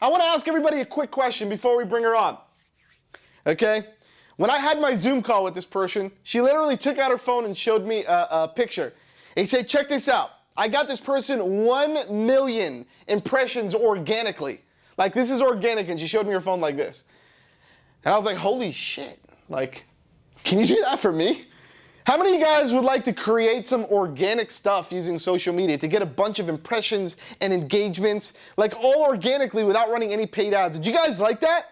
I want to ask everybody a quick question before we bring her on. Okay? When I had my Zoom call with this person, she literally took out her phone and showed me a picture. And she said, check this out. I got this person 1 million impressions organically. Like, this is organic, and she showed me her phone like this. And I was like, holy shit. Like, can you do that for me? How many of you guys would like to create some organic stuff using social media to get a bunch of impressions and engagements, like all organically without running any paid ads? Would you guys like that?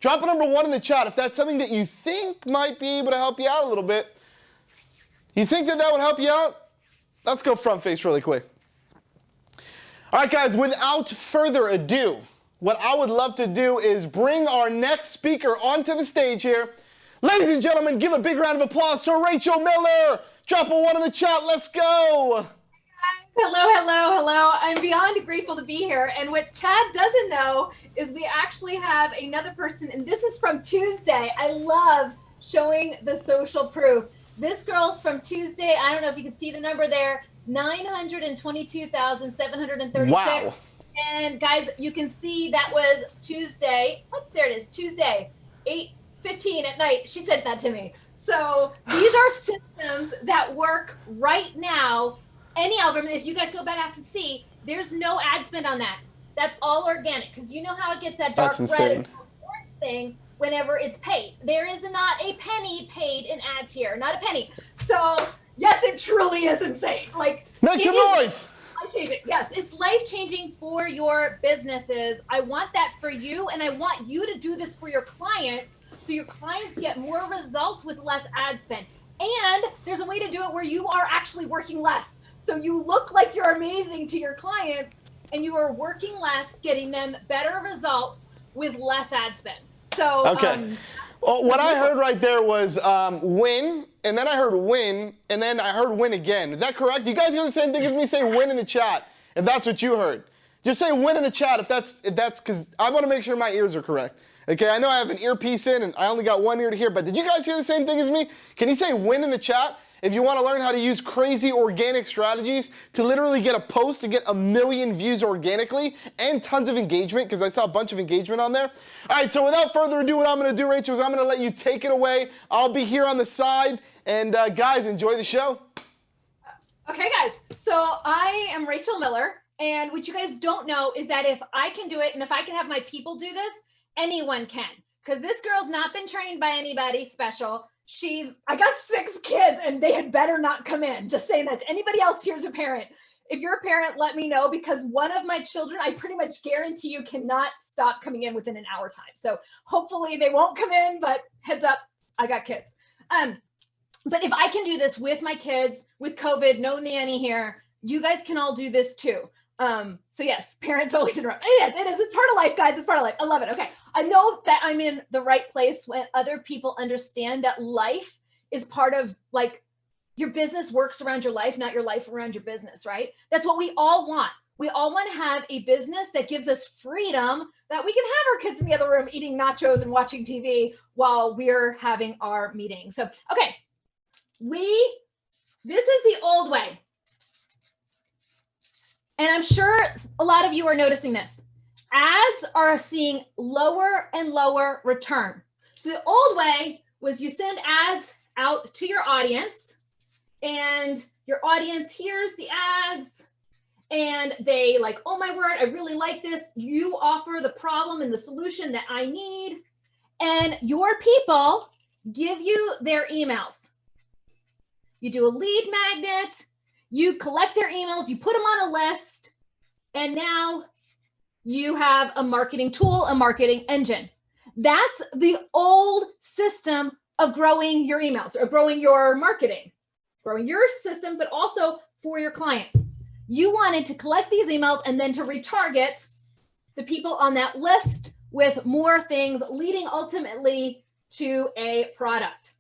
Drop a number 1 in the chat if that's something that you think might be able to help you out a little bit. You think that would help you out? Let's go front face really quick. All right, guys, without further ado, what I would love to do is bring our next speaker onto the stage here. Ladies and gentlemen, give a big round of applause to Rachel Miller. Drop a 1 in the chat. Let's go. Hello. I'm beyond grateful to be here. And what Chad doesn't know is we actually have another person, and this is from Tuesday. I love showing the social proof. This girl's from Tuesday. I don't know if you can see the number there, 922,736. Wow. And guys, you can see that was Tuesday. Oops, there it is, Tuesday, 8:15 at night. She sent that to me. So these are systems that work right now. Any algorithm, if you guys go back to see, there's no ad spend on that. That's all organic, because you know how it gets that dark red and orange thing whenever it's paid. There is not a penny paid in ads here, not a penny. So yes, it truly is insane. Like, make some noise. Life-changing. Yes, it's life-changing for your businesses. I want that for you, and I want you to do this for your clients, so your clients get more results with less ad spend. And there's a way to do it where you are actually working less. So you look like you're amazing to your clients, and you are working less, getting them better results with less ad spend. So okay. Well, what I heard right there was win, and then I heard win, and then I heard win again. Is that correct? You guys hear the same thing as me? Say win in the chat if that's what you heard. Just say win in the chat if that's because I want to make sure my ears are correct. Okay, I know I have an earpiece in and I only got one ear to hear, but did you guys hear the same thing as me? Can you say win in the chat if you want to learn how to use crazy organic strategies to literally get a post to get 1 million views organically and tons of engagement, because I saw a bunch of engagement on there. All right, so without further ado, what I'm going to do, Rachel, is I'm going to let you take it away. I'll be here on the side, and guys, enjoy the show. Okay, guys, so I am Rachel Miller, and what you guys don't know is that if I can do it and if I can have my people do this, anyone can, because this girl's not been trained by anybody special. I got 6 kids and they had better not come in. Just saying that to anybody else here's a parent. If you're a parent, let me know, because one of my children, I pretty much guarantee you, cannot stop coming in within an hour time. So hopefully they won't come in, but heads up, I got kids. But if I can do this with my kids, with COVID, no nanny here, you guys can all do this too. So yes, parents always interrupt. It is. It's part of life, guys. It's part of life. I love it. Okay. I know that I'm in the right place when other people understand that life is part of, like, your business works around your life, not your life around your business, right? That's what we all want. We all want to have a business that gives us freedom, that we can have our kids in the other room eating nachos and watching TV while we're having our meeting. So, okay. This is the old way. And I'm sure a lot of you are noticing this. Ads are seeing lower and lower return. So the old way was you send ads out to your audience, and your audience hears the ads and they like, oh my word, I really like this. You offer the problem and the solution that I need. And your people give you their emails. You do a lead magnet. You collect their emails, you put them on a list, and now you have a marketing tool, a marketing engine. That's the old system of growing your emails or growing your marketing, growing your system, but also for your clients. You wanted to collect these emails and then to retarget the people on that list with more things, leading ultimately to a product.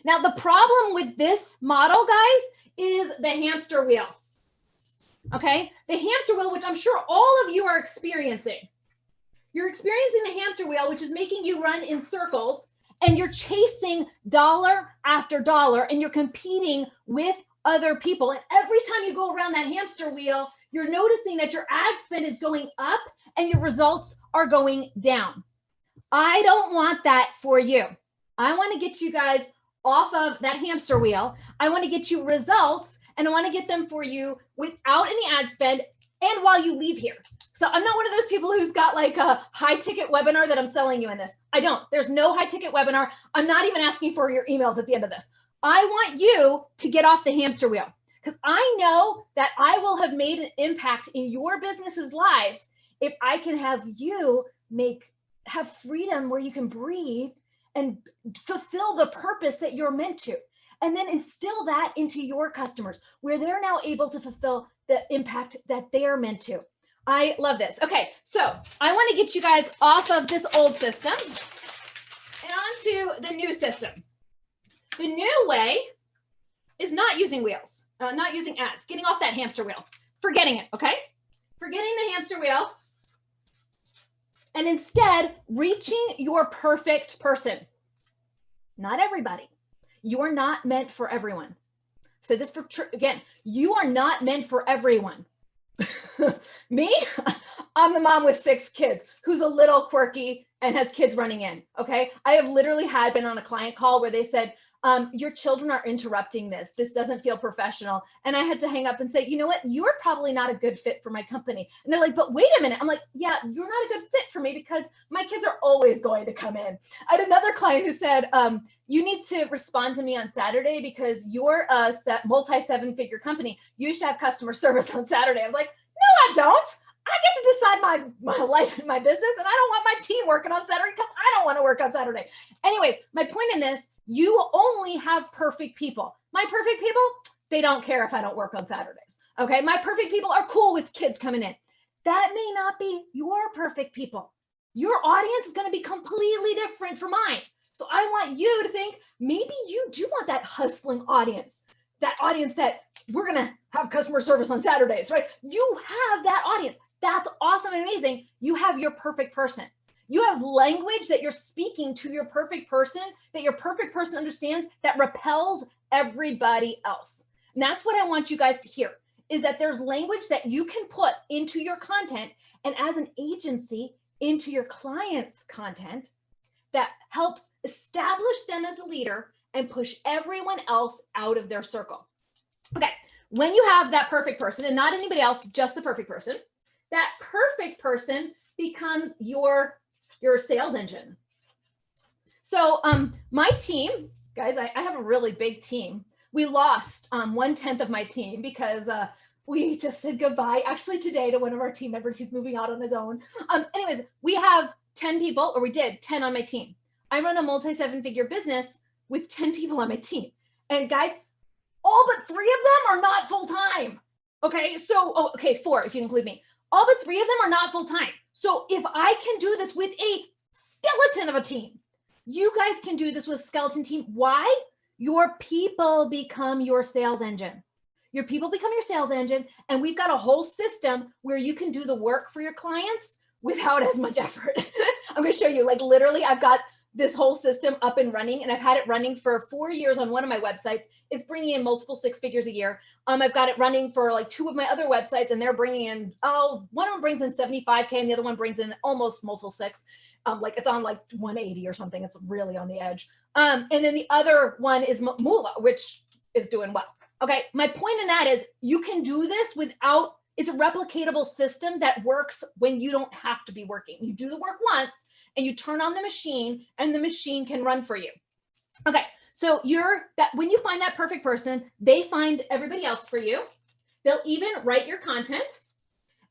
Now, the problem with this model, guys, is the hamster wheel. Okay, the hamster wheel, which I'm sure all of you are experiencing. You're experiencing the hamster wheel, which is making you run in circles, and you're chasing dollar after dollar, and you're competing with other people. And every time you go around that hamster wheel, You're noticing that your ad spend is going up and your results are going down. I don't want that for you. I want to get you guys off of that hamster wheel. I want to get you results, and I want to get them for you without any ad spend and while you leave here. So I'm not one of those people who's got like a high ticket webinar that I'm selling you in this. I don't. There's no high ticket webinar. I'm not even asking for your emails at the end of this. I want you to get off the hamster wheel, because I know that I will have made an impact in your business's lives if I can have you have freedom where you can breathe and fulfill the purpose that you're meant to. And then instill that into your customers where they're now able to fulfill the impact that they're meant to. I love this. Okay, so I want to get you guys off of this old system and onto the new system. The new way is not using wheels, not using ads, getting off that hamster wheel, forgetting it, okay? Forgetting the hamster wheel, and instead reaching your perfect person. Not everybody. You're not meant for everyone. So this again, you are not meant for everyone. Me, I'm the mom with 6 kids who's a little quirky and has kids running in, okay? I have literally been on a client call where they said, your children are interrupting this. This doesn't feel professional. And I had to hang up and say, you know what? You're probably not a good fit for my company. And they're like, but wait a minute. I'm like, yeah, you're not a good fit for me because my kids are always going to come in. I had another client who said, you need to respond to me on Saturday because you're a multi-7-figure company. You should have customer service on Saturday. I was like, no, I don't. I get to decide my life and my business, and I don't want my team working on Saturday because I don't want to work on Saturday. Anyways, my point in this, you only have perfect people. My perfect people, they don't care if I don't work on Saturdays. Okay, my perfect people are cool with kids coming in. That may not be your perfect people. Your audience is going to be completely different from mine. So I want you to think maybe you do want that hustling audience, that audience that we're going to have customer service on Saturdays, right? You have that audience. That's awesome and amazing. You have your perfect person. You have language that you're speaking to your perfect person, that your perfect person understands, that repels everybody else. And that's what I want you guys to hear, is that there's language that you can put into your content and as an agency into your clients' content that helps establish them as a leader and push everyone else out of their circle. Okay, when you have that perfect person and not anybody else, just the perfect person, that perfect person becomes your sales engine. So my team, guys, I have a really big team. We lost 1/10 of my team because we just said goodbye actually today to one of our team members. He's moving out on his own. Anyways, we have 10 people, or we did 10 on my team. I run a multi-7-figure business with 10 people on my team. And guys, all but 3 of them are not full-time. Okay, so, 4 if you include me. All but 3 of them are not full-time. So if I can do this with a skeleton of a team, you guys can do this with a skeleton team. Why? Your people become your sales engine. Your people become your sales engine, and we've got a whole system where you can do the work for your clients without as much effort. I'm going to show you, like literally, I've got this whole system up and running, and I've had it running for 4 years on one of my websites. It's bringing in multiple 6 figures a year. I've got it running for like 2 of my other websites, and they're bringing in, one of them brings in 75K and the other one brings in almost multiple 6. Like it's on like 180 or something. It's really on the edge. And then the other one is Moolah, which is doing well. Okay, my point in that is you can do this without, it's a replicatable system that works when you don't have to be working. You do the work once and you turn on the machine and the machine can run for you. Okay, so when you find that perfect person, they find everybody else for you. They'll even write your content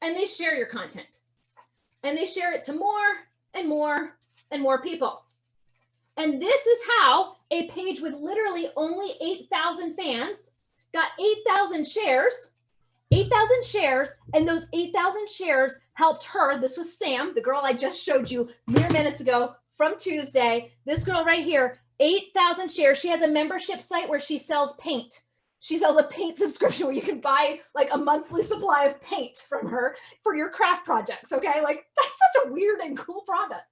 and they share your content. And they share it to more and more and more people. And this is how a page with literally only 8,000 fans got 8,000 shares, and those 8,000 shares helped her. This was Sam, the girl I just showed you mere minutes ago from Tuesday. This girl right here, 8,000 shares. She has a membership site where she sells paint. She sells a paint subscription where you can buy like a monthly supply of paint from her for your craft projects, okay? Like that's such a weird and cool product.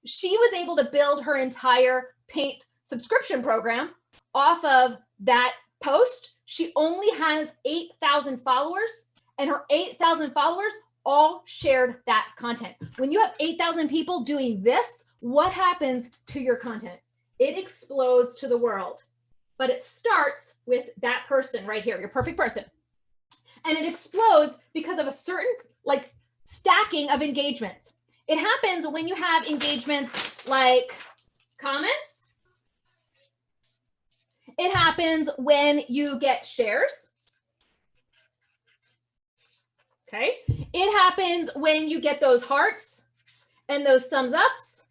She was able to build her entire paint subscription program off of that post. She only has 8,000 followers and her 8,000 followers all shared that content. When you have 8,000 people doing this, what happens to your content? It explodes to the world. But it starts with that person right here, your perfect person. And it explodes because of a certain like stacking of engagements. It happens when you have engagements like comments. It happens when you get shares. Okay. It happens when you get those hearts and those thumbs ups.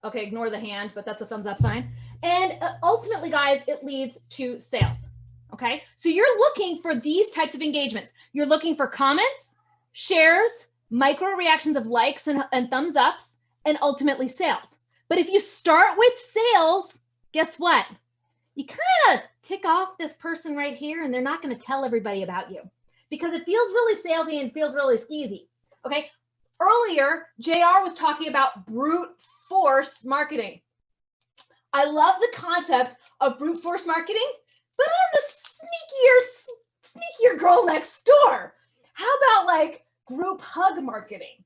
Okay, ignore the hand, but that's a thumbs up sign. And ultimately, guys, it leads to sales. Okay. So you're looking for these types of engagements. You're looking for comments, shares, micro reactions of likes and thumbs ups, and ultimately sales. But if you start with sales, guess what? You kind of tick off this person right here, and they're not going to tell everybody about you because it feels really salesy and feels really skeezy. Okay. Earlier, JR was talking about brute force marketing. I love the concept of brute force marketing, but I'm the sneakier girl next door. How about like group hug marketing?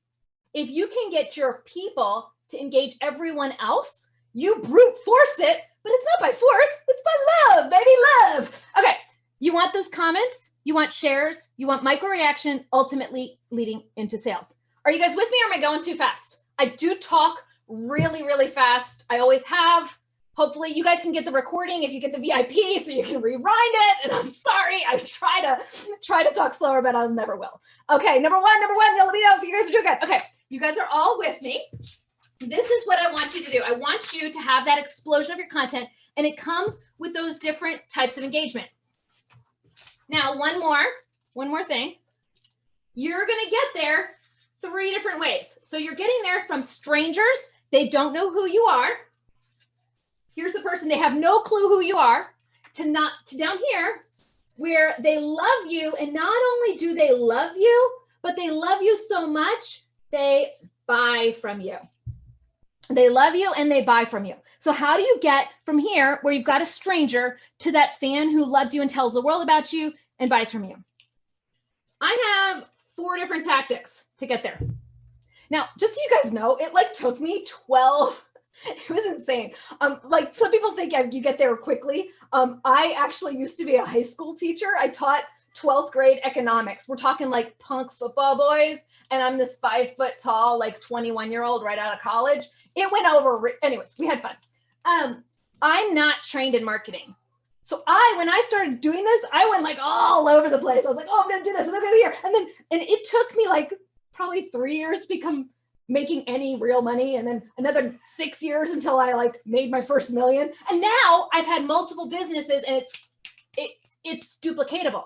If you can get your people to engage everyone else, you brute force it, but it's not by force, it's by love, baby, love. Okay, you want those comments, you want shares, you want micro reaction, ultimately leading into sales. Are you guys with me or am I going too fast? I do talk really, really fast. I always have. Hopefully you guys can get the recording if you get the VIP so you can rewind it. And I'm sorry, I try to talk slower, but I never will. Okay, number one, let me know if you guys are doing good. Okay, you guys are all with me. This is what I want you to do. I want you to have that explosion of your content, and it comes with those different types of engagement. Now, one more thing. You're gonna get there 3 different ways. So you're getting there from strangers. They don't know who you are. Here's the person, they have no clue who you are, to down here where they love you. And not only do they love you, but they love you so much, they buy from you. They love you and they buy from you. So how do you get from here where you've got a stranger to that fan who loves you and tells the world about you and buys from you? I have 4 different tactics to get there. Now, just so you guys know, it like took me 12. It was insane. Like some people think you get there quickly. I actually used to be a high school teacher. I taught 12th grade economics. We're talking like punk football boys. And I'm this 5 foot tall, like 21-year-old right out of college. It went over. Anyways, we had fun. I'm not trained in marketing. So when I started doing this, I went like all over the place. I was like, oh, I'm going to do this. And I'm going to here. And it took me like probably 3 years to become making any real money, and then another 6 years until I like made my first million. And now I've had multiple businesses, and it's duplicatable.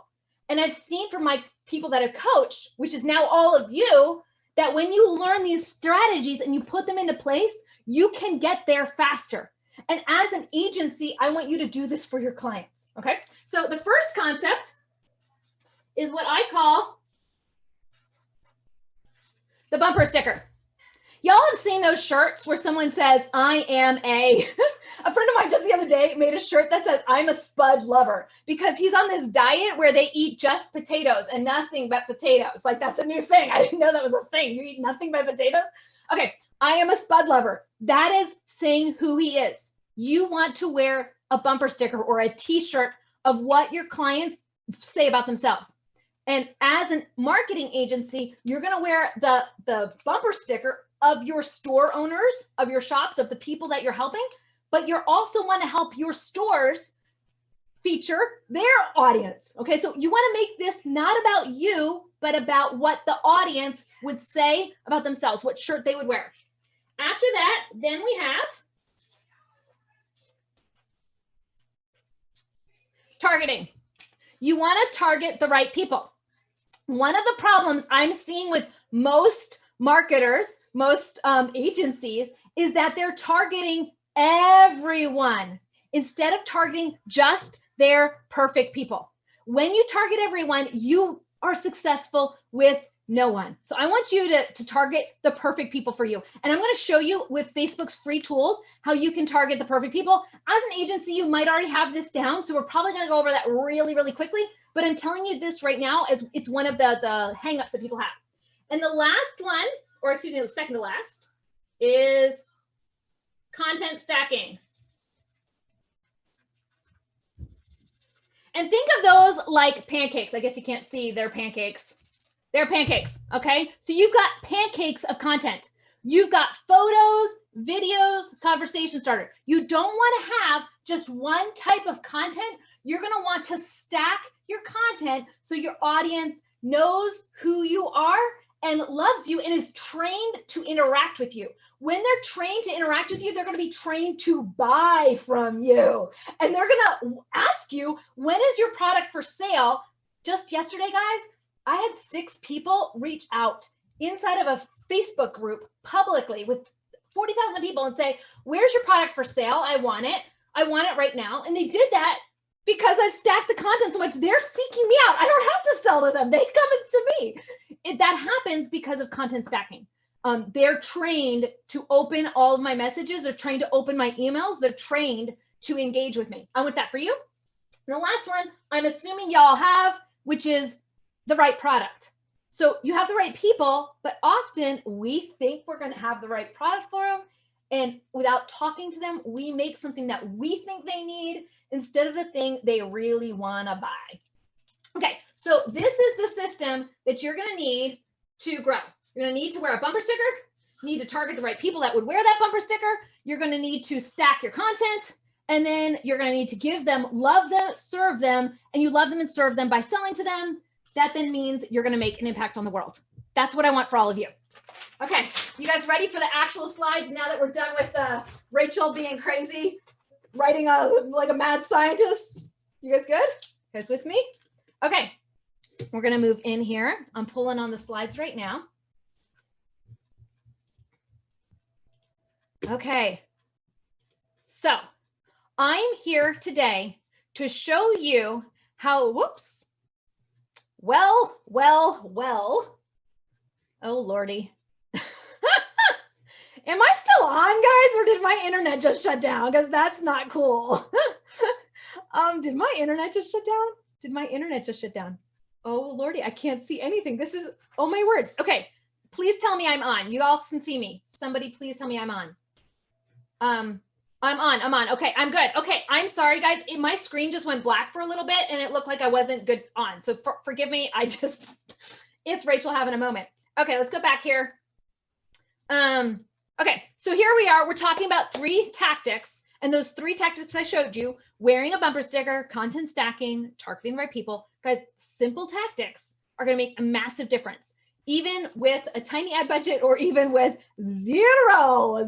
And I've seen from my people that have coached, which is now all of you, that when you learn these strategies and you put them into place, you can get there faster. And as an agency, I want you to do this for your clients. Okay. So the first concept is what I call the bumper sticker. Y'all have seen those shirts where someone says, I am a friend of mine just the other day made a shirt that says, I'm a spud lover, because he's on this diet where they eat just potatoes and nothing but potatoes. Like that's a new thing. I didn't know that was a thing. You eat nothing but potatoes. Okay. I am a spud lover. That is saying who he is. You want to wear a bumper sticker or a t-shirt of what your clients say about themselves. And as a marketing agency, you're going to wear the bumper sticker of your store owners, of your shops, of the people that you're helping, but you also want to help your stores feature their audience. Okay, so you want to make this not about you, but about what the audience would say about themselves, what shirt they would wear. After that, then we have targeting. You want to target the right people. One of the problems I'm seeing with most marketers, most agencies, is that they're targeting everyone instead of targeting just their perfect people. When you target everyone, you are successful with No one. So I want you to target the perfect people for you. And I'm going to show you with Facebook's free tools how you can target the perfect people. As an agency, you might already have this down. So we're probably going to go over that really, really quickly. But I'm telling you this right now as it's one of the hangups that people have. And the last one, or excuse me, the second to last, is content stacking. And think of those like pancakes. I guess you can't see their pancakes. They're pancakes, okay? So you've got pancakes of content. You've got photos, videos, conversation starter. You don't want to have just one type of content. You're going to want to stack your content so your audience knows who you are and loves you and is trained to interact with you. When they're trained to interact with you, they're going to be trained to buy from you. And they're going to ask you, when is your product for sale? Just yesterday, guys, I had 6 people reach out inside of a Facebook group publicly with 40,000 people and say, where's your product for sale? I want it. I want it right now. And they did that because I've stacked the content so much. They're seeking me out. I don't have to sell to them. They come to me. That happens because of content stacking. They're trained to open all of my messages. They're trained to open my emails. They're trained to engage with me. I want that for you. And the last one, I'm assuming y'all have, which is the right product. So you have the right people, but often we think we're going to have the right product for them. And without talking to them, we make something that we think they need instead of the thing they really want to buy. Okay, so this is the system that you're going to need to grow. You're going to need to wear a bumper sticker. You need to target the right people that would wear that bumper sticker. You're going to need to stack your content. And then you're going to need to give them, love them, serve them, and you love them and serve them by selling to them. That then means you're going to make an impact on the world. That's what I want for all of you. Okay, you guys ready for the actual slides now that we're done with Rachel being crazy, writing like a mad scientist? You guys good? You guys with me? Okay, we're going to move in here. I'm pulling on the slides right now. Okay, so I'm here today to show you how, whoops. Well. Oh, Lordy. Am I still on, guys, or did my internet just shut down? Because that's not cool. Did my internet just shut down? Did my internet just shut down? Oh, Lordy, I can't see anything. This is, oh my word. Okay, please tell me I'm on. You all can see me. Somebody please tell me I'm on. I'm on. Okay, I'm good. Okay, I'm sorry, guys. My screen just went black for a little bit and it looked like I wasn't good on. So forgive me. It's Rachel having a moment. Okay, let's go back here. Okay, so here we are. We're talking about 3 tactics. And those 3 tactics I showed you, wearing a bumper sticker, content stacking, targeting the right people. Guys, simple tactics are going to make a massive difference. Even with a tiny ad budget or even with zero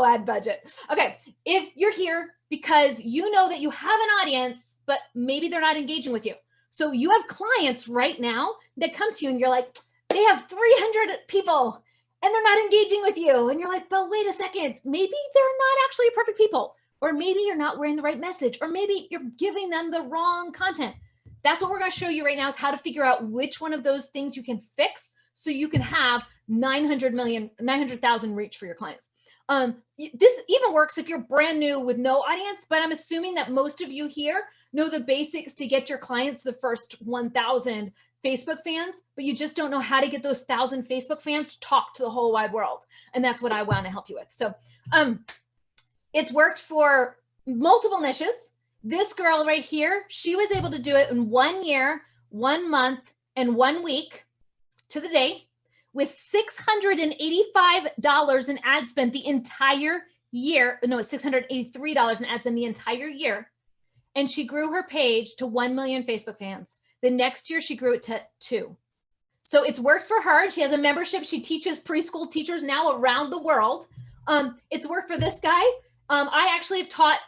ad budget. Okay, if you're here because you know that you have an audience, but maybe they're not engaging with you. So you have clients right now that come to you and you're like, they have 300 people and they're not engaging with you. And you're like, but wait a second, maybe they're not actually perfect people. Or maybe you're not wearing the right message. Or maybe you're giving them the wrong content. That's what we're going to show you right now is how to figure out which one of those things you can fix so you can have 900,000 reach for your clients. This even works if you're brand new with no audience, but I'm assuming that most of you here know the basics to get your clients to the first 1,000 Facebook fans, but you just don't know how to get those 1,000 Facebook fans talk to the whole wide world. And that's what I want to help you with. So it's worked for multiple niches. This girl right here, she was able to do it in 1 year, 1 month, and 1 week to the day with $685 in ad spend the entire year. No, it's $683 in ad spend the entire year. And she grew her page to 1 million Facebook fans. The next year, she grew it to 2. So it's worked for her. She has a membership. She teaches preschool teachers now around the world. It's worked for this guy. I actually have taught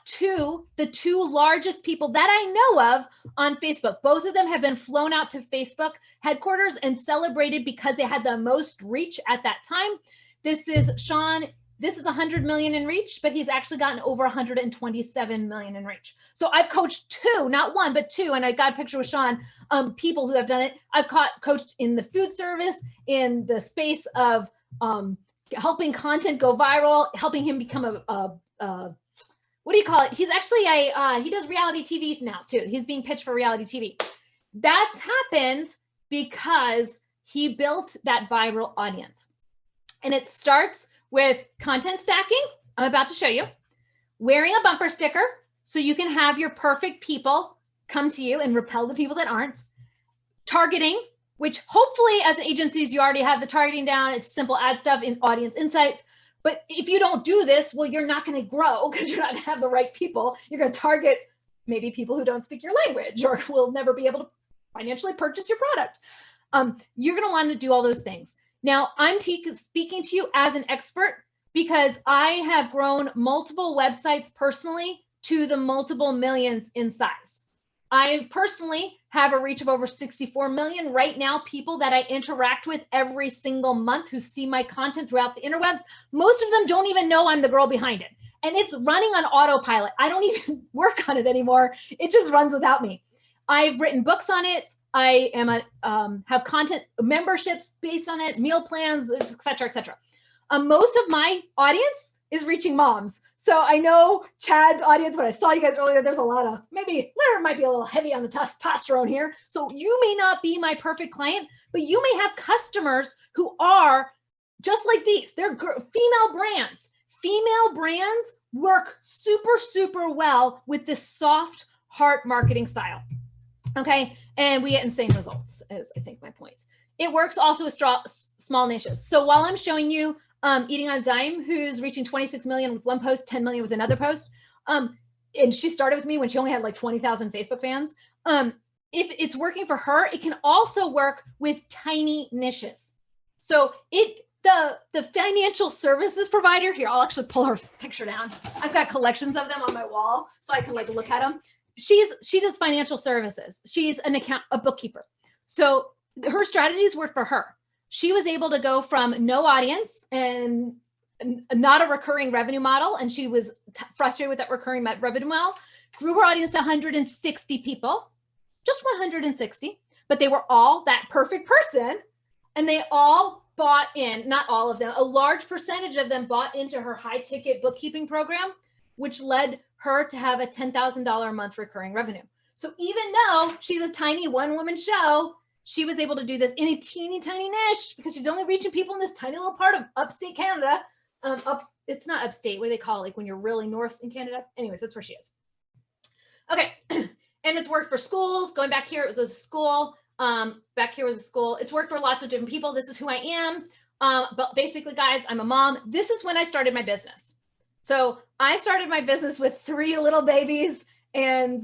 the two largest people that I know of on Facebook. Both of them have been flown out to Facebook headquarters and celebrated because they had the most reach at that time. This is Sean This is 100 million in reach, but he's actually gotten over 127 million in reach. So I've coached two, not one, but two. And I got a picture with Sean, people who have done it. I've coached in the food service, in the space of helping content go viral, helping him become what do you call it? He's actually he does reality TV now too. He's being pitched for reality TV. That's happened because he built that viral audience. And it starts with content stacking. I'm about to show you. Wearing a bumper sticker so you can have your perfect people come to you and repel the people that aren't. Targeting, which hopefully as agencies, you already have the targeting down. It's simple ad stuff in audience insights. But if you don't do this, well, you're not going to grow because you're not going to have the right people. You're going to target maybe people who don't speak your language or will never be able to financially purchase your product. You're going to want to do all those things. Now, I'm speaking to you as an expert because I have grown multiple websites personally to the multiple millions in size. I personally have a reach of over 64 million right now, people that I interact with every single month who see my content throughout the interwebs. Most of them don't even know I'm the girl behind it. And it's running on autopilot. I don't even work on it anymore. It just runs without me. I've written books on it. I am have content memberships based on it, meal plans, et cetera, et cetera. Most of my audience is reaching moms. So I know Chad's audience, when I saw you guys earlier, there's a lot of, maybe Larry might be a little heavy on the testosterone here. So you may not be my perfect client, but you may have customers who are just like these. They're female brands. Female brands work super, super well with this soft heart marketing style. Okay. And we get insane results is I think my point. It works also with small niches. So while I'm showing you Eating on a Dime, who's reaching 26 million with one post, 10 million with another post. And she started with me when she only had like 20,000 Facebook fans. If it's working for her, it can also work with tiny niches. So the financial services provider here, I'll actually pull her picture down. I've got collections of them on my wall so I can like look at them. She does financial services. She's a bookkeeper. So her strategies work for her. She was able to go from no audience and not a recurring revenue model. And she was frustrated with that recurring revenue model, grew her audience to 160 people, just 160, but they were all that perfect person. And they all bought in, not all of them, a large percentage of them bought into her high ticket bookkeeping program, which led her to have a $10,000 a month recurring revenue. So even though she's a tiny one woman show, she was able to do this in a teeny tiny niche because she's only reaching people in this tiny little part of upstate Canada. It's not upstate, what do they call it? Like when you're really north in Canada? Anyways, that's where she is. Okay. And it's worked for schools. Going back here, it was a school. Back here was a school. It's worked for lots of different people. This is who I am. But basically, guys, I'm a mom. This is when I started my business. So I started my business with 3 little babies. And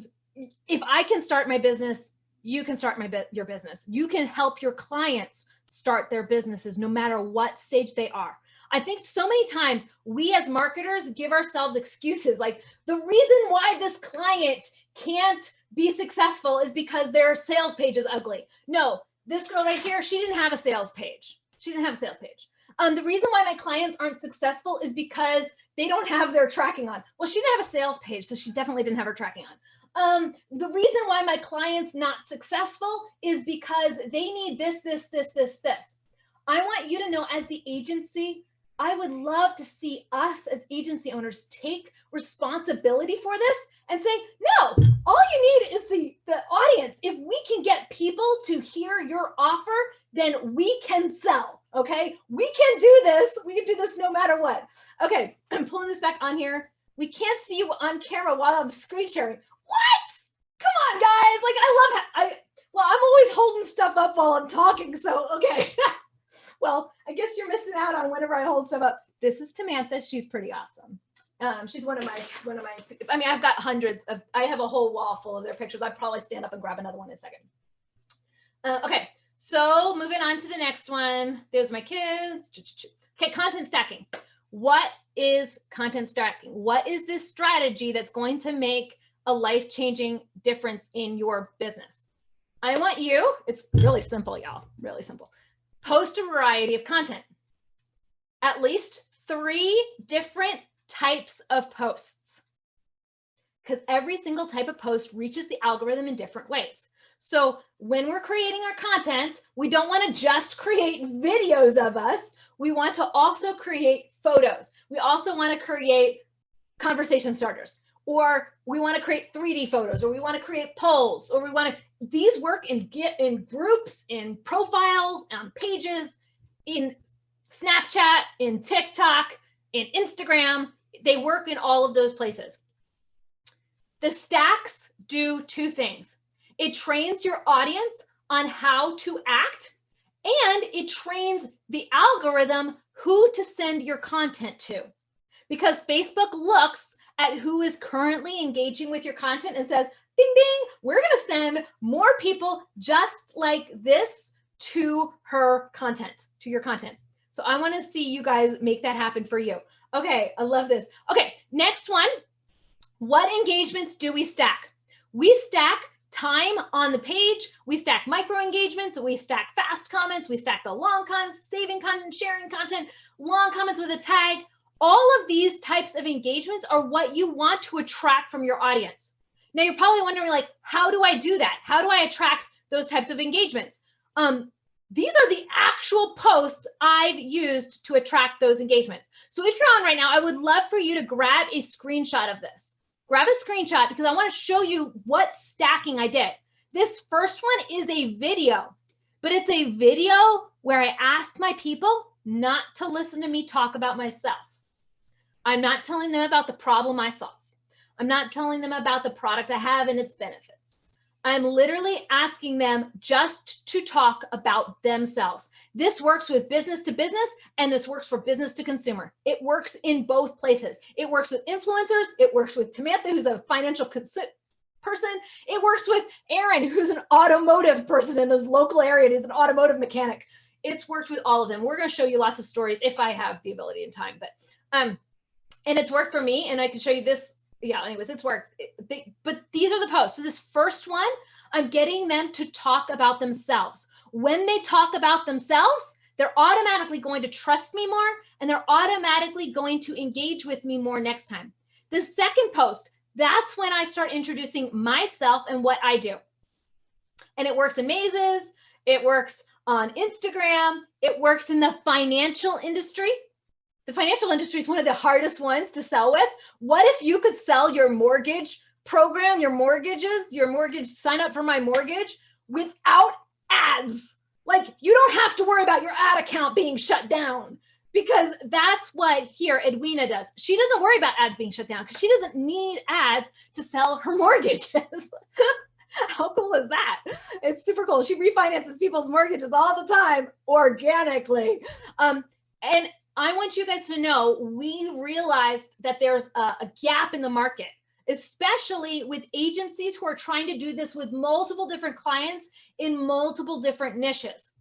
if I can start my business, you can start your business. You can help your clients start their businesses no matter what stage they are. I think so many times we as marketers give ourselves excuses like the reason why this client can't be successful is because their sales page is ugly. No, this girl right here, she didn't have a sales page. She didn't have a sales page. The reason why my clients aren't successful is because they don't have their tracking on. Well, she didn't have a sales page, so she definitely didn't have her tracking on. The reason why my client's not successful is because they need this. I want you to know as the agency, I would love to see us as agency owners take responsibility for this and say, no, all you need is the audience. If we can get people to hear your offer, then we can sell, okay? We can do this. We can do this no matter what. Okay, I'm pulling this back on here. We can't see you on camera while I'm screen sharing. What? Come on, guys. Like, I'm always holding stuff up while I'm talking. So, okay. Well, I guess you're missing out on whenever I hold stuff up. This is Tamantha. She's pretty awesome. She's one of my, I mean, I've got hundreds of, I have a whole wall full of their pictures. I'd probably stand up and grab another one in a second. Okay. So moving on to the next one. There's my kids. Okay. Content stacking. What is content stacking? What is this strategy that's going to make a life-changing difference in your business? I want you, it's really simple, y'all, really simple. Post a variety of content, at least 3 different types of posts because every single type of post reaches the algorithm in different ways. So when we're creating our content, we don't want to just create videos of us. We want to also create photos. We also want to create conversation starters, or we want to create 3D photos, or we want to create polls, or we want to, these work in groups, in profiles, on pages, in Snapchat, in TikTok, in Instagram. They work in all of those places. The stacks do 2 things. It trains your audience on how to act, and it trains the algorithm who to send your content to. Because Facebook looks at who is currently engaging with your content and says, ding, ding, we're going to send more people just like this to her content, to your content. So I want to see you guys make that happen for you. Okay, I love this. Okay, next one. What engagements do we stack? We stack time on the page, we stack micro engagements, we stack fast comments, we stack the long comments, saving content, sharing content, long comments with a tag. All of these types of engagements are what you want to attract from your audience. Now you're probably wondering, like, how do I do that? How do I attract those types of engagements? These are the actual posts I've used to attract those engagements. So if you're on right now, I would love for you to grab a screenshot of this. Grab a screenshot because I want to show you what stacking I did. This first one is a video, but it's a video where I asked my people not to listen to me talk about myself. I'm not telling them about the problem I solve. I'm not telling them about the product I have and its benefits. I'm literally asking them just to talk about themselves. This works with business to business, and this works for business to consumer. It works in both places. It works with influencers. It works with Samantha, who's a financial person. It works with Aaron, who's an automotive person in his local area, and he's an automotive mechanic. It's worked with all of them. We're going to show you lots of stories if I have the ability and time, but and it's worked for me, and I can show you this. Yeah, anyways, it's worked. But these are the posts. So this first one, I'm getting them to talk about themselves. When they talk about themselves, they're automatically going to trust me more, and they're automatically going to engage with me more next time. The second post, that's when I start introducing myself and what I do. And it works in mazes. It works on Instagram. It works in the financial industry. The financial industry is one of the hardest ones to sell with. What if you could sell your mortgage program, your mortgage, sign up for my mortgage without ads? Like, you don't have to worry about your ad account being shut down, because that's what here Edwina does. She doesn't worry about ads being shut down because she doesn't need ads to sell her mortgages. How cool is that? It's super cool. She refinances people's mortgages all the time organically. And I want you guys to know, we realized that there's a gap in the market, especially with agencies who are trying to do this with multiple different clients in multiple different niches.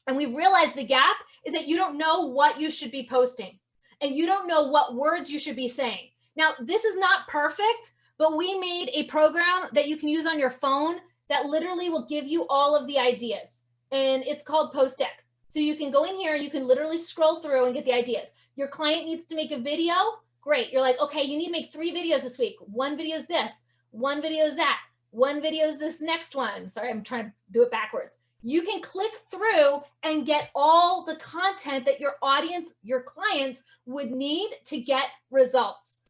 And we've realized the gap is that you don't know what you should be posting, and you don't know what words you should be saying. Now, this is not perfect, but we made a program that you can use on your phone that literally will give you all of the ideas. And it's called Post Deck. So you can go in here, you can literally scroll through and get the ideas. Your client needs to make a video. Great. You're like, okay, you need to make 3 videos this week. 1 video is this, 1 video is that, 1 video is this next one. Sorry, I'm trying to do it backwards. You can click through and get all the content that your audience, your clients would need to get results.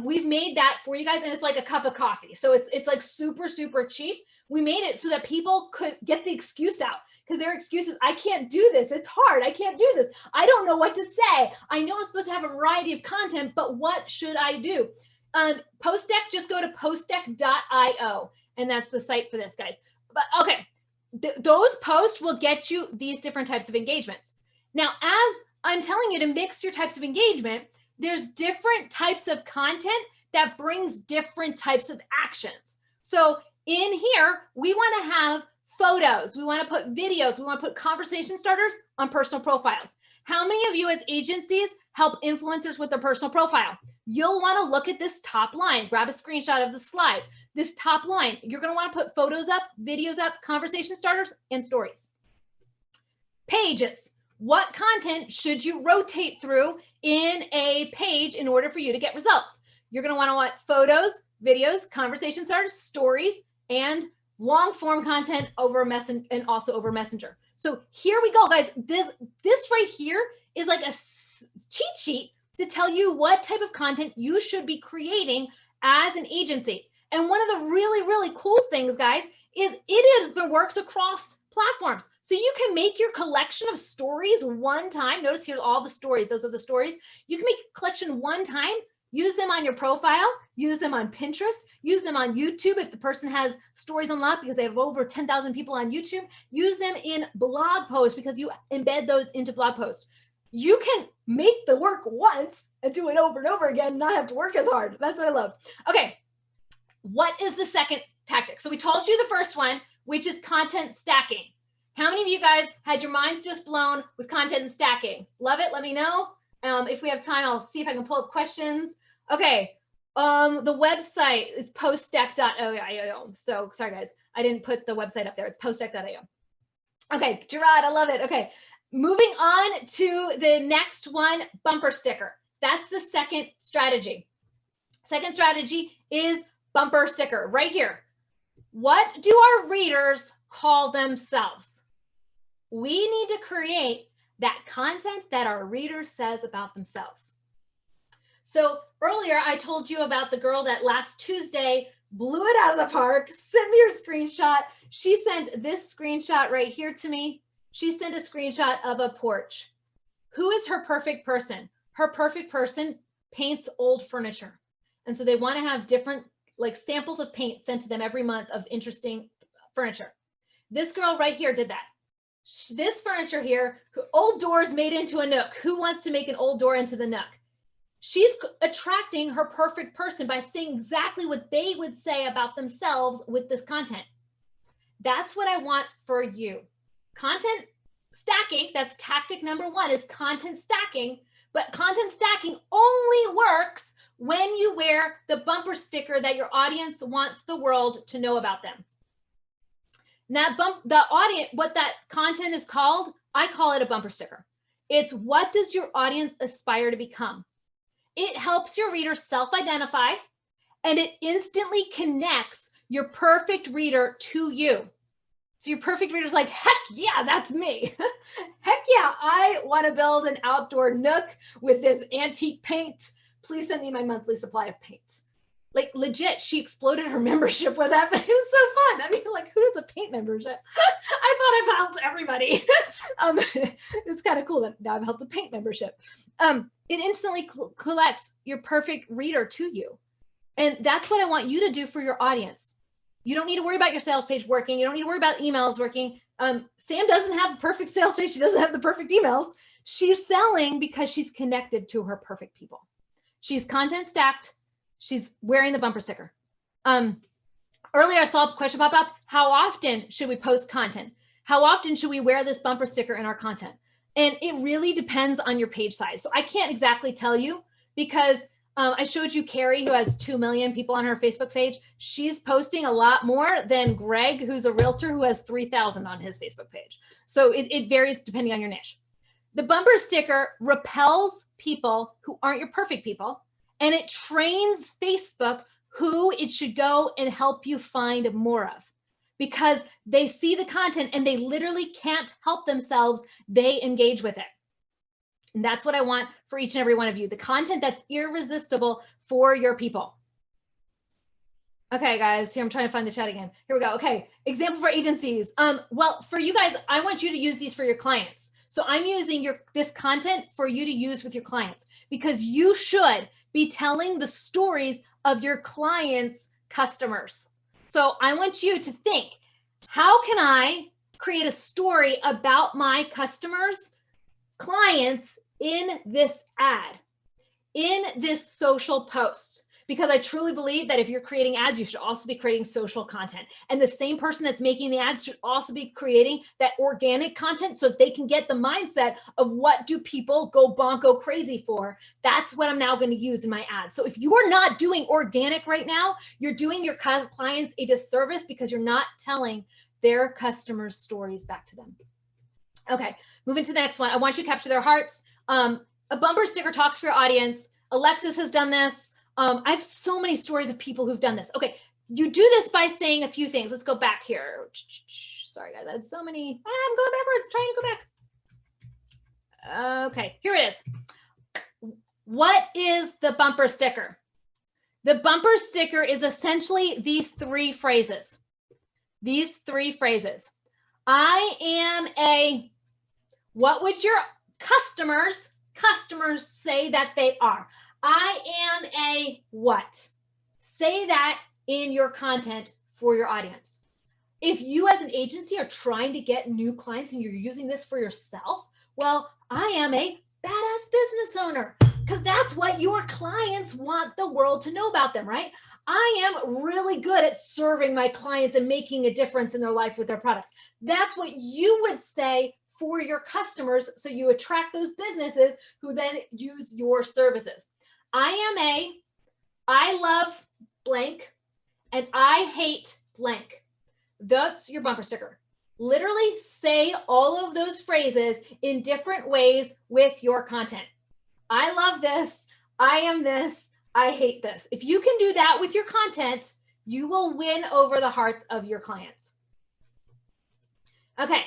We've made that for you guys, and it's like a cup of coffee. So it's like super, super cheap. We made it so that people could get the excuse out. Because their excuse is, I can't do this. It's hard. I can't do this. I don't know what to say. I know I'm supposed to have a variety of content, but what should I do? PostDeck, just go to postdeck.io. And that's the site for this, guys. But okay, those posts will get you these different types of engagements. Now, as I'm telling you to mix your types of engagement, there's different types of content that brings different types of actions. So in here, we want to have photos, we want to put videos, we want to put conversation starters on personal profiles. How many of you as agencies help influencers with their personal profile? You'll want to look at this top line, grab a screenshot of the slide. This top line, you're going to want to put photos up, videos up, conversation starters, and stories. Pages. What content should you rotate through in a page in order for you to get results? You're going to want photos, videos, conversation starters, stories, and long form content over Messenger and also over Messenger. So here we go, guys. This right here is like a cheat sheet to tell you what type of content you should be creating as an agency. And one of the really, really cool things, guys, is it works across platforms. So you can make your collection of stories one time. Notice here all the stories. Those are the stories. You can make a collection one time, use them on your profile, use them on Pinterest, use them on YouTube if the person has stories unlocked because they have over 10,000 people on YouTube. Use them in blog posts because you embed those into blog posts. You can make the work once and do it over and over again, not have to work as hard. That's what I love. Okay, what is the second tactic? So we told you the first one, which is content stacking. How many of you guys had your minds just blown with content and stacking? Love it. Let me know. If we have time, I'll see if I can pull up questions. Okay. The website is poststack.io. So sorry, guys. I didn't put the website up there. It's poststack.io. Okay. Gerard, I love it. Okay. Moving on to the next one, bumper sticker. That's the second strategy. Second strategy is bumper sticker right here. What do our readers call themselves? We need to create that content that our reader says about themselves. So earlier I told you about the girl that last Tuesday blew it out of the park. Send me your screenshot. She sent this screenshot right here to me. She sent a screenshot of a porch. Who is her perfect person? Her perfect person paints old furniture. And so they want to have different like samples of paint sent to them every month of interesting furniture. This girl right here did that. This furniture here, old doors made into a nook. Who wants to make an old door into the nook? She's attracting her perfect person by saying exactly what they would say about themselves with this content. That's what I want for you. Content stacking, that's tactic number one, is content stacking, but content stacking only works when you wear the bumper sticker that your audience wants the world to know about them. That the audience, what that content is called, I call it a bumper sticker. It's what does your audience aspire to become? It helps your reader self-identify and it instantly connects your perfect reader to you. So your perfect reader's like, heck yeah, that's me. Heck yeah, I want to build an outdoor nook with this antique paint. Please send me my monthly supply of paint. Like legit, she exploded her membership with that, but it was so fun. I mean, like, who has a paint membership? I thought I've helped everybody. It's kind of cool that now I've helped a paint membership. It instantly collects your perfect reader to you. And that's what I want you to do for your audience. You don't need to worry about your sales page working. You don't need to worry about emails working. Sam doesn't have the perfect sales page. She doesn't have the perfect emails. She's selling because she's connected to her perfect people. She's content stacked. She's wearing the bumper sticker. Earlier, I saw a question pop up. How often should we post content? How often should we wear this bumper sticker in our content? And it really depends on your page size. So I can't exactly tell you because I showed you Carrie, who has 2 million people on her Facebook page. She's posting a lot more than Greg, who's a realtor who has 3,000 on his Facebook page. So it varies depending on your niche. The bumper sticker repels people who aren't your perfect people, and it trains Facebook who it should go and help you find more of because they see the content and they literally can't help themselves. They engage with it. And that's what I want for each and every one of you. The content that's irresistible for your people. Okay, guys, here I'm trying to find the chat again. Here we go. Okay, example for agencies. Well, for you guys, I want you to use these for your clients. So I'm using this content for you to use with your clients because you should be telling the stories of your clients' customers. So I want you to think, how can I create a story about my customers' clients in this ad, in this social post? Because I truly believe that if you're creating ads, you should also be creating social content. And the same person that's making the ads should also be creating that organic content so that they can get the mindset of what do people go bonko crazy for. That's what I'm now going to use in my ads. So if you're not doing organic right now, you're doing your clients a disservice because you're not telling their customers' stories back to them. Okay, moving to the next one. I want you to capture their hearts. A bumper sticker talks for your audience. Alexis has done this. I have so many stories of people who've done this. Okay, you do this by saying a few things. Let's go back here. Sorry, guys. I had so many. I'm going backwards, trying to go back. Okay, here it is. What is the bumper sticker? The bumper sticker is essentially these three phrases. These three phrases. I am a, what would your customers say that they are? I am a what? Say that in your content for your audience. If you as an agency are trying to get new clients and you're using this for yourself, well, I am a badass business owner, because that's what your clients want the world to know about them, right? I am really good at serving my clients and making a difference in their life with their products. That's what you would say for your customers, so you attract those businesses who then use your services. I love blank, and I hate blank. That's your bumper sticker. Literally say all of those phrases in different ways with your content. I love this. I am this. I hate this. If you can do that with your content, you will win over the hearts of your clients. Okay.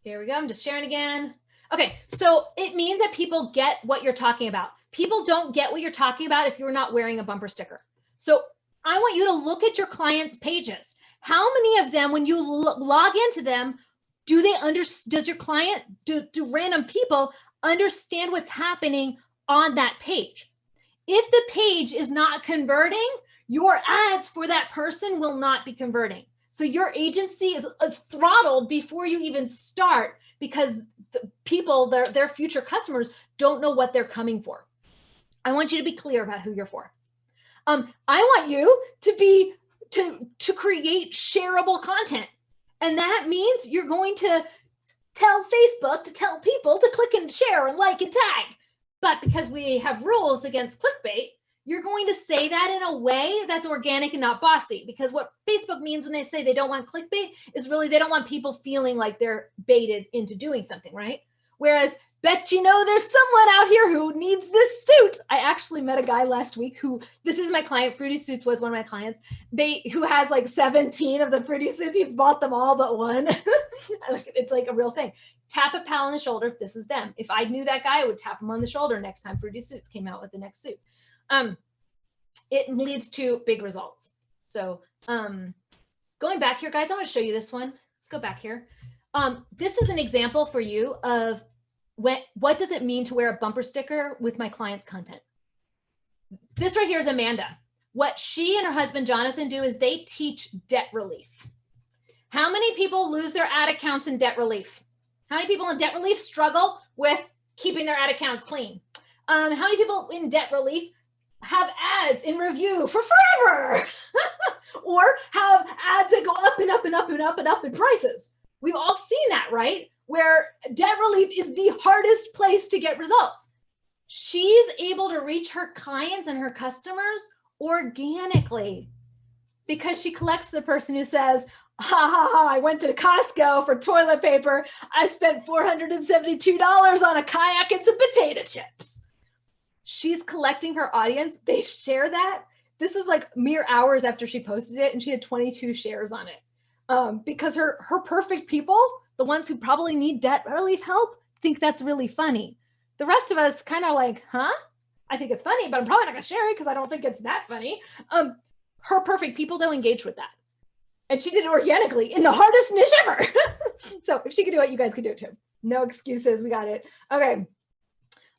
Here we go. I'm just sharing again. Okay. So it means that people get what you're talking about. People don't get what you're talking about if you're not wearing a bumper sticker. So I want you to look at your clients' pages. How many of them, when you log into them, does your client, do random people understand what's happening on that page? If the page is not converting, your ads for that person will not be converting. So your agency is throttled before you even start, because the people, their future customers, don't know what they're coming for. I want you to be clear about who you're for. I want you to create shareable content. And that means you're going to tell Facebook to tell people to click and share and like and tag. But because we have rules against clickbait, you're going to say that in a way that's organic and not bossy. Because what Facebook means when they say they don't want clickbait is really they don't want people feeling like they're baited into doing something, right? Whereas, bet you know there's someone out here who needs this suit. I actually met a guy last week who, this is my client, Fruity Suits was one of my clients, who has like 17 of the Fruity Suits. He's bought them all but one. It's like a real thing. Tap a pal on the shoulder if this is them. If I knew that guy, I would tap him on the shoulder next time Fruity Suits came out with the next suit. It leads to big results. So going back here, guys, I want to show you this one. Let's go back here. This is an example for you of what does it mean to wear a bumper sticker with my client's content. This right here is Amanda. What she and her husband, Jonathan, do is they teach debt relief. How many people lose their ad accounts in debt relief? How many people in debt relief struggle with keeping their ad accounts clean? How many people in debt relief have ads in review for forever? Or have ads that go up and up and up and up and up in prices? We've all seen that, right? Where debt relief is the hardest place to get results. She's able to reach her clients and her customers organically because she collects the person who says, ha ha ha, I went to Costco for toilet paper. I spent $472 on a kayak and some potato chips. She's collecting her audience. They share that. This is like mere hours after she posted it, and she had 22 shares on it. Because her perfect people, the ones who probably need debt relief help, think that's really funny. The rest of us kind of like, huh? I think it's funny, but I'm probably not gonna share it because I don't think it's that funny. Her perfect people, they'll engage with that. And she did it organically in the hardest niche ever. So if she could do it, you guys could do it too. No excuses, we got it. Okay.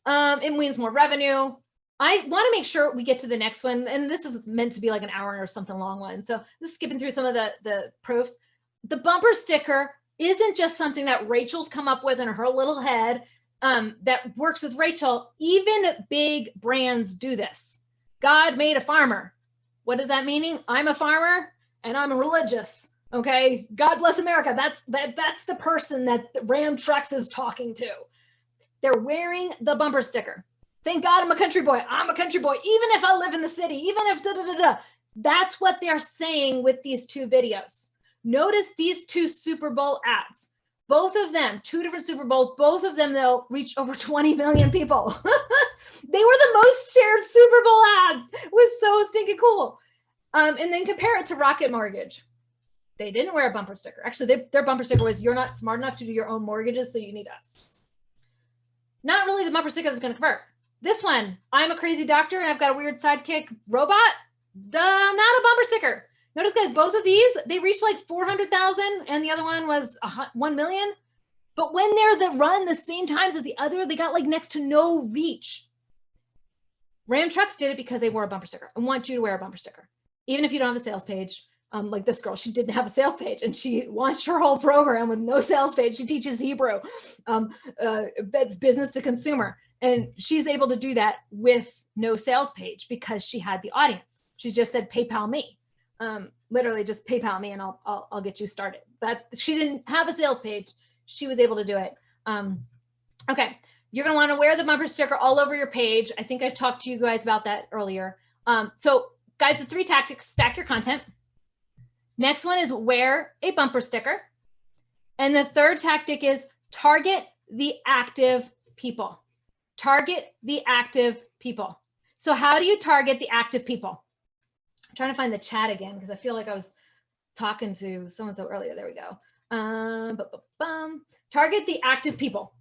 It means more revenue. I want to make sure we get to the next one. And this is meant to be like an hour or something long one. So just skipping through some of the proofs. The bumper sticker isn't just something that Rachel's come up with in her little head that works with Rachel. Even big brands do this. God made a farmer. What does that mean? I'm a farmer and I'm religious. Okay. God bless America. That's the person that Ram Trucks is talking to. They're wearing the bumper sticker. Thank God I'm a country boy. I'm a country boy, even if I live in the city, even if da-da-da-da. That's what they're saying with these two videos. Notice these two Super Bowl ads. Both of them, 2 different Super Bowls, both of them, though, reached over 20 million people. They were the most shared Super Bowl ads. It was so stinking cool. And then compare it to Rocket Mortgage. They didn't wear a bumper sticker. Actually, their bumper sticker was, you're not smart enough to do your own mortgages, so you need us. Not really the bumper sticker that's going to convert. This one, I'm a crazy doctor and I've got a weird sidekick robot. Not a bumper sticker. Notice, guys, both of these, they reached like 400,000 and the other one was 1 million. But when they're run the same times as the other, they got like next to no reach. Ram Trucks did it because they wore a bumper sticker. I want you to wear a bumper sticker. Even if you don't have a sales page, like this girl, she didn't have a sales page and she launched her whole program with no sales page. She teaches Hebrew, that's business to consumer. And she's able to do that with no sales page because she had the audience. She just said, PayPal me. Literally just PayPal me and I'll get you started. But she didn't have a sales page. She was able to do it. Okay. You're going to want to wear the bumper sticker all over your page. I think I talked to you guys about that earlier. So guys, the 3 tactics: stack your content. Next one is wear a bumper sticker. And the third tactic is target the active people. Target the active people. So how do you target the active people? I'm trying to find the chat again because I feel like I was talking to so-and-so earlier. There we go. Target the active people.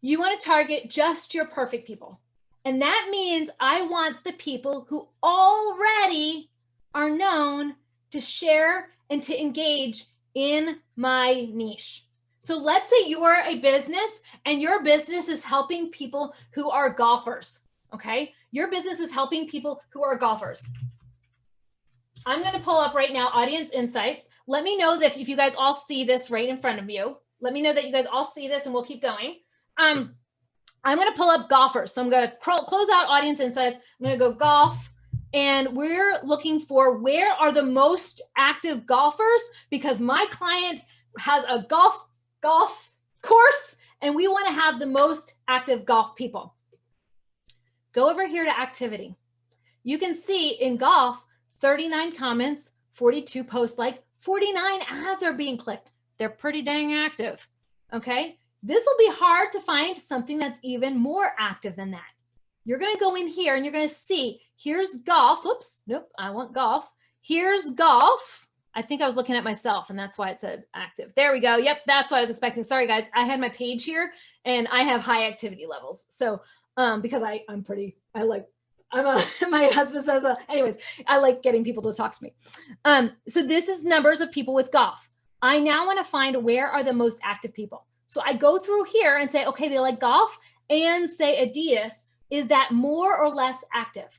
You want to target just your perfect people. And that means I want the people who already are known to share and to engage in my niche. So let's say you are a business and your business is helping people who are golfers, okay? Your business is helping people who are golfers. I'm going to pull up right now Audience Insights. Let me know that if you guys all see this right in front of you. Let me know that you guys all see this and we'll keep going. I'm going to pull up golfers. So I'm going to close out Audience Insights. I'm going to go golf. And we're looking for where are the most active golfers, because my client has a golf course and we want to have the most active golf people. Go over here to activity. You can see in golf, 39 comments, 42 posts, like 49 ads are being clicked. They're pretty dang active. Okay. This will be hard to find something that's even more active than that. You're going to go in here and you're going to see, here's golf. Oops, nope, I want golf. Here's golf. I think I was looking at myself and that's why it said active. There we go. Yep, that's what I was expecting. Sorry, guys. I had my page here and I have high activity levels. So because my husband says, anyways, I like getting people to talk to me. So this is numbers of people with golf. I now want to find where are the most active people. So I go through here and say, okay, they like golf and say Adidas. Is that more or less active?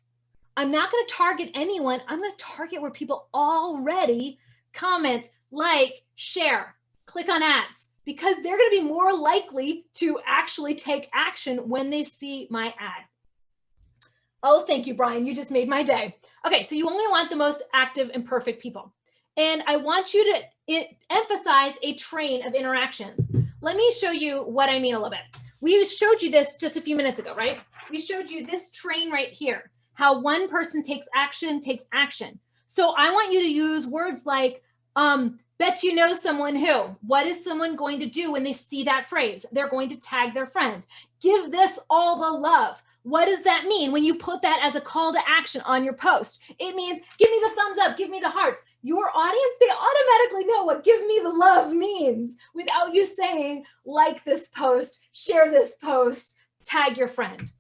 I'm not going to target anyone. I'm going to target where people already comment, like, share, click on ads, because they're going to be more likely to actually take action when they see my ad. Oh, thank you, Brian. You just made my day. Okay, so you only want the most active and perfect people. And I want you to emphasize a train of interactions. Let me show you what I mean a little bit. We showed you this just a few minutes ago, right? We showed you this train right here, how one person takes action. So I want you to use words like, bet you know someone who. What is someone going to do when they see that phrase? They're going to tag their friend. Give this all the love. What does that mean when you put that as a call to action on your post? It means, give me the thumbs up, give me the hearts. Your audience, they automatically know what give me the love means without you saying, like this post, share this post, tag your friend.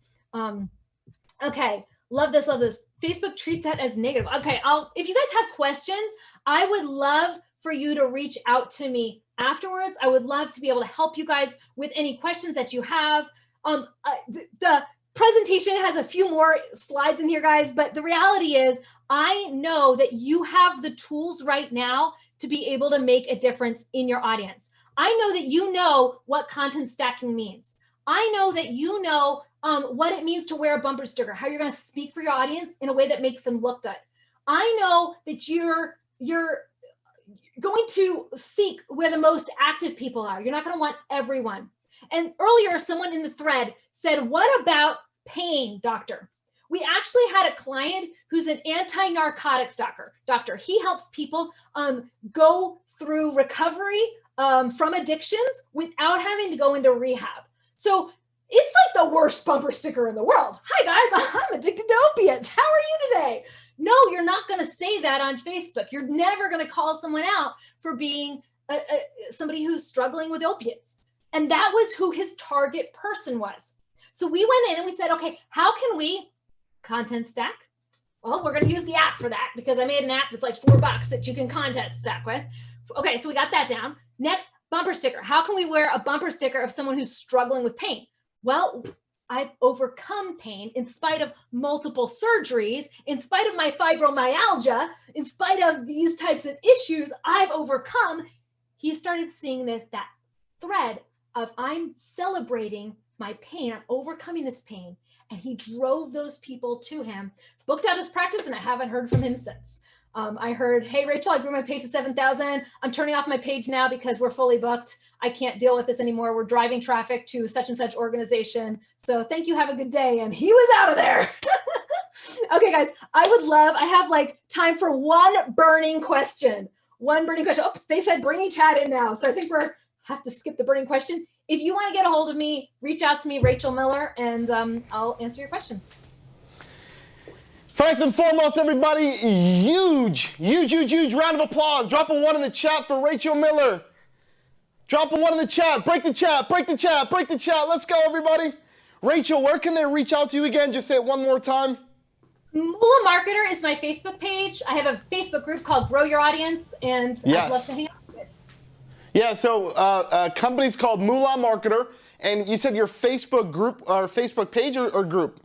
Okay, love this, love this. Facebook treats that as negative. Okay, if you guys have questions, I would love for you to reach out to me afterwards. I would love to be able to help you guys with any questions that you have. The presentation has a few more slides in here, guys, but the reality is I know that you have the tools right now to be able to make a difference in your audience. I know that you know what content stacking means. I know that you know what it means to wear a bumper sticker, how you're going to speak for your audience in a way that makes them look good. I know that you're going to seek where the most active people are. You're not going to want everyone. And earlier, someone in the thread said, what about pain, doctor? We actually had a client who's an anti-narcotics doctor. He helps people go through recovery from addictions without having to go into rehab. So it's like the worst bumper sticker in the world. Hi guys, I'm addicted to opiates. How are you today? No, you're not going to say that on Facebook. You're never going to call someone out for being somebody who's struggling with opiates. And that was who his target person was. So we went in and we said, okay, how can we content stack? Well, we're going to use the app for that because I made an app that's like $4 that you can content stack with. Okay, so we got that down. Next, bumper sticker. How can we wear a bumper sticker of someone who's struggling with pain? Well, I've overcome pain in spite of multiple surgeries, in spite of my fibromyalgia, in spite of these types of issues I've overcome. He started seeing that thread of I'm celebrating my pain, I'm overcoming this pain. And he drove those people to him, booked out his practice, and I haven't heard from him since. I heard, hey, Rachel, I grew my page to 7,000. I'm turning off my page now because we're fully booked. I can't deal with this anymore. We're driving traffic to such and such organization. So thank you. Have a good day. And he was out of there. Okay, guys, I have like time for one burning question. Oops, they said bringing chat in now. So I think have to skip the burning question. If you want to get a hold of me, reach out to me, Rachel Miller, and I'll answer your questions. First and foremost, everybody, huge round of applause. Drop a 1 in the chat for Rachel Miller. Drop a 1 in the chat. Break the chat. Let's go, everybody. Rachel, where can they reach out to you again? Just say it one more time. Moolah Marketer is my Facebook page. I have a Facebook group called Grow Your Audience, and I'd love to hang out with it. Yeah, so company's called Moolah Marketer, and you said your Facebook group or Facebook page or group?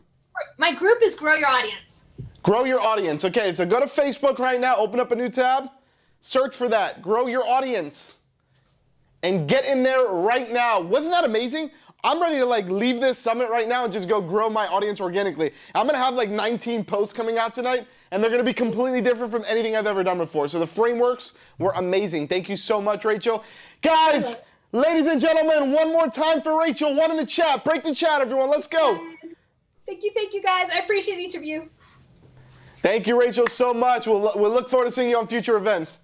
My group is Grow Your Audience. Grow Your Audience. Okay, so go to Facebook right now, open up a new tab, search for that, Grow Your Audience, and get in there right now. Wasn't that amazing? I'm ready to like leave this summit right now and just go grow my audience organically. I'm gonna have like 19 posts coming out tonight, and they're gonna be completely different from anything I've ever done before. So the frameworks were amazing. Thank you so much, Rachel. Guys, ladies and gentlemen, one more time for Rachel, 1 in the chat. Break the chat, everyone, let's go. Thank you guys. I appreciate each of you. Thank you, Rachel, so much. We'll look forward to seeing you on future events.